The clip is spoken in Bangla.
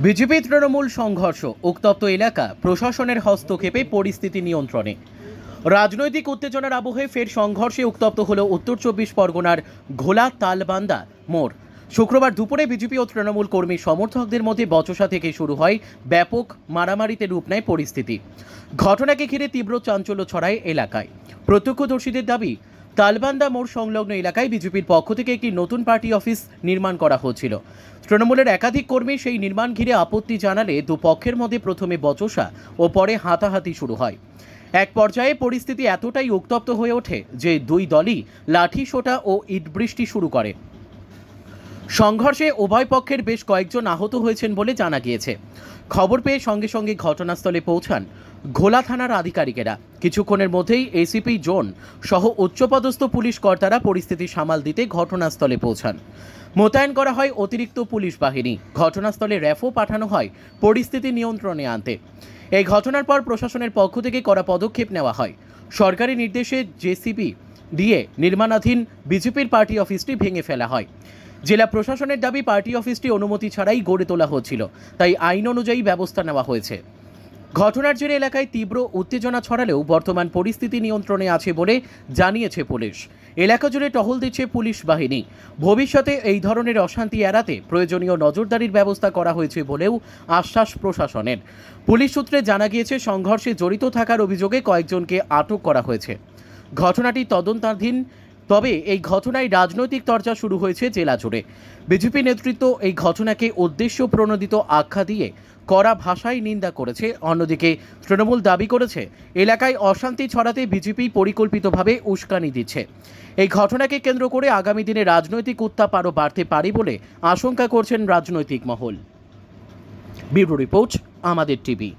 বিজেপি তৃণমূল সংঘর্ষ, উত্তপ্ত এলাকা, প্রশাসনের হস্তক্ষেপে পরিস্থিতি নিয়ন্ত্রণে। রাজনৈতিক উত্তেজনার আবহে ফের সংঘর্ষে উত্তপ্ত হল উত্তর চব্বিশ পরগনার ঘোলা তালবান্দা মোড়। শুক্রবার দুপুরে বিজেপি ও তৃণমূল কর্মী সমর্থকদের মধ্যে বচসা থেকে শুরু হয় ব্যাপক মারামারিতে রূপ নেয় পরিস্থিতি। ঘটনাকে ঘিরে তীব্র চাঞ্চল্য ছড়ায় এলাকায়। প্রত্যক্ষদর্শীদের দাবি, তালবান্দা মোড় সংলগ্ন এলাকায় বিজেপির পক্ষ থেকে একটি নতুন পার্টি অফিস নির্মাণ করা হচ্ছিল। তৃণমূলের একাধিক কর্মী সেই নির্মাণ ঘিরে আপত্তি জানালে দুপক্ষের মধ্যে প্রথমে বচসা ও পরে হাতাহাতি শুরু হয়। এক পর্যায়ে পরিস্থিতি এতটাই উত্তপ্ত হয়ে ওঠে যে দুই দলই লাঠি সোঁটা ও ইটবৃষ্টি শুরু করে। সংঘর্ষে উভয় পক্ষের বেশ কয়েকজন আহত হয়েছেন বলে জানা গিয়েছে। খবর পেয়ে সঙ্গে সঙ্গে ঘটনাস্থলে পৌঁছান ঘোলা থানার আধিকারিকেরা। কিছুক্ষণের মধ্যেই এসিপি জোন সহ উচ্চপদস্থ পুলিশ কর্তারা পরিস্থিতি সামাল দিতে ঘটনাস্থলে পৌঁছান। মোতায়েন করা হয় অতিরিক্ত পুলিশ বাহিনী। ঘটনাস্থলে র্যাফও পাঠানো হয় পরিস্থিতি নিয়ন্ত্রণে আনতে। এই ঘটনার পর প্রশাসনের পক্ষ থেকে কড়া পদক্ষেপ নেওয়া হয়। সরকারি নির্দেশে জেসিবি দিয়ে নির্মাণাধীন বিজেপির পার্টি অফিসটি ভেঙে ফেলা হয়। জেলা প্রশাসনের দাবি, পার্টি অফিসটি অনুমতি ছাড়াই গড়ে তোলা হচ্ছিল, তাই আইন অনুযায়ী ব্যবস্থা নেওয়া হয়েছে। ঘটনার জেরে এলাকায় তীব্র উত্তেজনা ছড়ালেও বর্তমান পরিস্থিতি নিয়ন্ত্রণে আছে বলে জানিয়েছে পুলিশ। এলাকা জুড়ে টহল দিচ্ছে পুলিশ বাহিনী। ভবিষ্যতে এই ধরনের অশান্তি এড়াতে প্রয়োজনীয় নজরদারির ব্যবস্থা করা হয়েছে বলেও আশ্বাস প্রশাসনের। পুলিশ সূত্রে জানা গিয়েছে, সংঘর্ষে জড়িত থাকার অভিযোগে কয়েকজনকে আটক করা হয়েছে। ঘটনাটি তদন্তাধীন। তবে এই ঘটনায় রাজনৈতিক চর্চা শুরু হয়েছে জেলা জুড়ে। বিজেপি নেতৃত্ব এই ঘটনাকে উদ্দেশ্য প্রণোদিত আখ্যা দিয়ে কড়া ভাষায় নিন্দা করেছে। অন্যদিকে তৃণমূল দাবি করেছে, এলাকায় অশান্তি ছড়াতে বিজেপি পরিকল্পিতভাবে উস্কানি দিচ্ছে। এই ঘটনাকে কেন্দ্র করে আগামী দিনে রাজনৈতিক উত্তাপ আরও বাড়তে পারে বলে আশঙ্কা করছেন রাজনৈতিক মহল। ব্যুরো রিপোর্ট, আমাদের টিভি।